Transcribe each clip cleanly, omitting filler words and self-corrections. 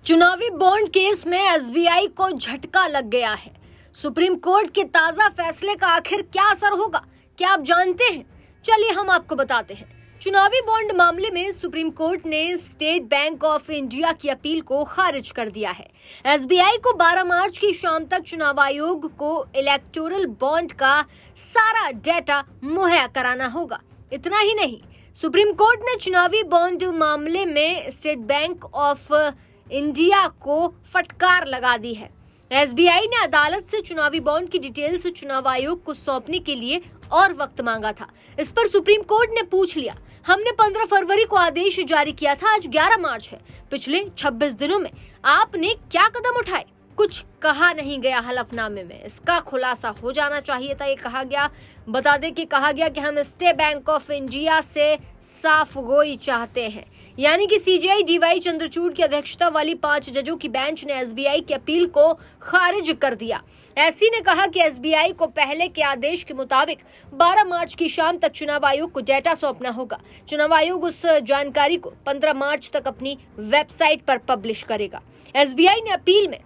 चुनावी bond case में SBI को झटका लग गया है। सुप्रीम कोर्ट के ताजा फैसले का आखिर क्या असर होगा, क्या आप जानते हैं? चलिए हम आपको बताते हैं। चुनावी बॉन्ड मामले में सुप्रीम कोर्ट ने स्टेट बैंक ऑफ इंडिया की अपील को खारिज कर दिया है। एसबीआई को 12 मार्च की शाम तक चुनाव आयोग को इलेक्टोरल बॉन्ड का सारा डेटा मुहैया कराना होगा। इतना ही नहीं, सुप्रीम कोर्ट ने चुनावी बॉन्ड मामले में स्टेट बैंक ऑफ इंडिया को फटकार लगा दी है। एसबीआई ने अदालत से चुनावी बॉन्ड की डिटेल्स चुनाव आयोग को सौंपने के लिए और वक्त मांगा था। इस पर सुप्रीम कोर्ट ने पूछ लिया। हमने 15 फरवरी को आदेश जारी किया था, आज 11 मार्च है। पिछले 26 दिनों में आपने क्या कदम उठाए? कुछ कहा नहीं गया हलफनामे में। इसका खुलासा हो जाना चाहिए था, ये कहा गया। बता दें कि कहा गया कि हम स्टेट बैंक ऑफ इंडिया से साफ गोई चाहते हैं। यानी कि सीजेआई डीवाई चंद्रचूड़ की अध्यक्षता वाली 5 जजों की बेंच ने एसबीआई की अपील को खारिज कर दिया। एससी ने कहा कि एसबीआई को पहले के आदेश के मुताबिक 12 मार्च की शाम तक चुनाव आयोग को डेटा सौंपना होगा। चुनाव आयोग उस जानकारी को 15 मार्च तक अपनी वेबसाइट पर पब्लिश करेगा। एसबीआई ने अपील में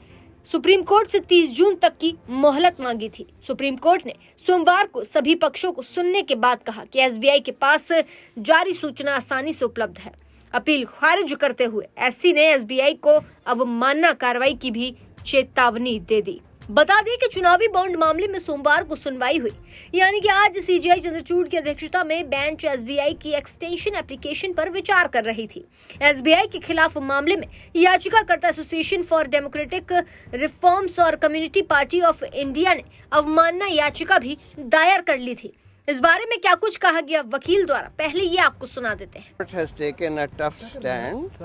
सुप्रीम कोर्ट से 30 जून तक की मोहलत मांगी थी। सुप्रीम कोर्ट ने सोमवार को सभी पक्षों को सुनने के बाद कहा कि एसबीआई के पास जारी सूचना आसानी से उपलब्ध है। अपील खारिज करते हुए एससी ने एसबीआई को अवमानना कार्रवाई की भी चेतावनी दे दी। बता दें कि चुनावी बॉन्ड मामले में सोमवार को सुनवाई हुई, यानी कि आज सीजेआई चंद्रचूड़ की अध्यक्षता में बेंच एसबीआई की एक्सटेंशन एप्लीकेशन पर विचार कर रही थी। एसबीआई के खिलाफ मामले में याचिकाकर्ता एसोसिएशन फॉर डेमोक्रेटिक रिफॉर्म्स और कम्युनिटी पार्टी ऑफ इंडिया ने अवमानना याचिका भी दायर कर ली थी। इस बारे में क्या कुछ कहा गया वकील द्वारा, पहले ये आपको सुना देते हैं। Court has taken a tough stand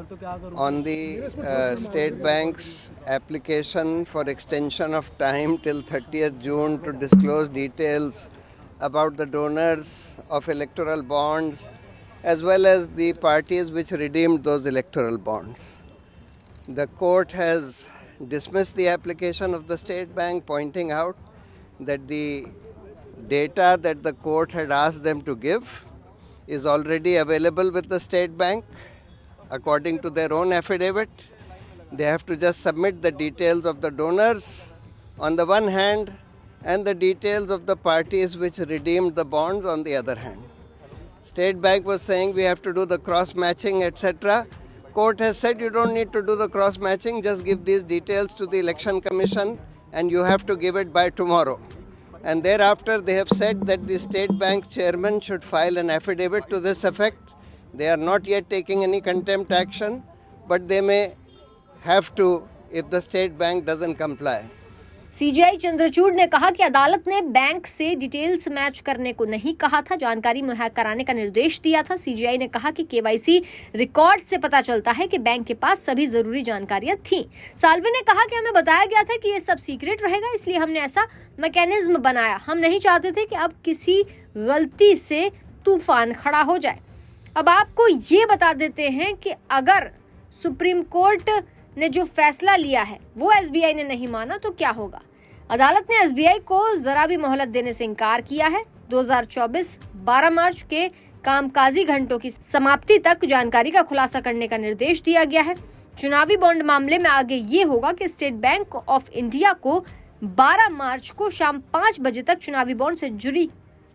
on the State Bank's application for extension of time till 30th June to disclose details about the donors of electoral bonds as well as the parties which redeemed those electoral bonds. The court has dismissed the application of the State Bank, pointing out that the data that the court had asked them to give is already available with the State Bank. According to their own affidavit, they have to just submit the details of the donors on the one hand and the details of the parties which redeemed the bonds on the other hand. State Bank was saying we have to do the cross matching, etc. Court has said you don't need to do the cross matching, just give these details to the Election Commission and you have to give it by tomorrow. And thereafter they have said that the State Bank chairman should file an affidavit to this effect. They are not yet taking any contempt action, but they may have to if the State Bank doesn't comply. CJI Chandrachud ने कहा कि अदालत ने bank से details match करने को नहीं कहा था, जानकारी मुहैया कराने का निर्देश दिया था। सीजेआई ने कहा कि केवाईसी रिकॉर्ड से पता चलता है कि बैंक के पास सभी जरूरी जानकारियां थीं। साल्वे ने कहा कि हमें बताया गया था कि ये सब सीक्रेट रहेगा, इसलिए हमने ऐसा मैकेनिज्म बनाया। हम नहीं चाहते थे कि अब किसी गलती से तूफान खड़ा हो जाए। अब आपको ये बता देते हैं कि अगर सुप्रीम कोर्ट ने जो फैसला लिया है वो एसबीआई ने नहीं माना तो क्या होगा। अदालत ने एसबीआई को जरा भी मोहलत देने से इनकार किया है। 2024 12 मार्च के कामकाजी घंटों की समाप्ति तक जानकारी का खुलासा करने का निर्देश दिया गया है। चुनावी बॉन्ड मामले में आगे ये होगा कि स्टेट बैंक ऑफ इंडिया को 12 मार्च को शाम 5 बजे तक चुनावी बॉन्ड से जुड़ी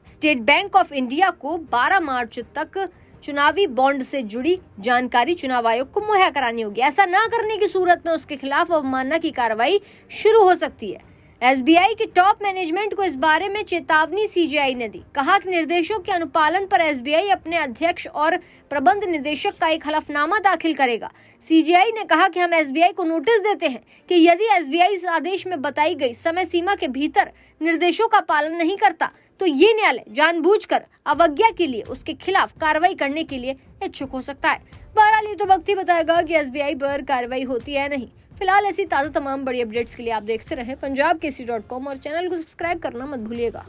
स्टेट बैंक ऑफ इंडिया को 12 मार्च तक चुनावी बॉन्ड से जुड़ी जानकारी चुनाव आयोग को मुहैया करानी होगी। ऐसा ना करने की सूरत में उसके खिलाफ अवमानना की कार्रवाई शुरू हो सकती है। एसबीआई के टॉप मैनेजमेंट को इस बारे में चेतावनी सीजेआई ने दी। कहा कि निर्देशों के अनुपालन पर एसबीआई अपने अध्यक्ष और प्रबंध निदेशक का एक हलफनामा दाखिल करेगा। सीजेआई ने कहा कि हम एसबीआई को नोटिस देते हैं कि यदि एसबीआई इस आदेश में बताई गई समय सीमा के भीतर निर्देशों का पालन नहीं करता तो ये न्यायालय जानबूझकर अवज्ञा के लिए उसके खिलाफ कार्रवाई करने के लिए इच्छुक हो सकता है। बहरहाल ये तो वक्त ही बताएगा कि एसबीआई पर कार्रवाई होती है नहीं। फिलहाल ऐसी ताज़ा तमाम बड़ी अपडेट्स के लिए आप देखते रहें पंजाबकेसरी.com और चैनल को सब्सक्राइब करना मत भूलिएगा।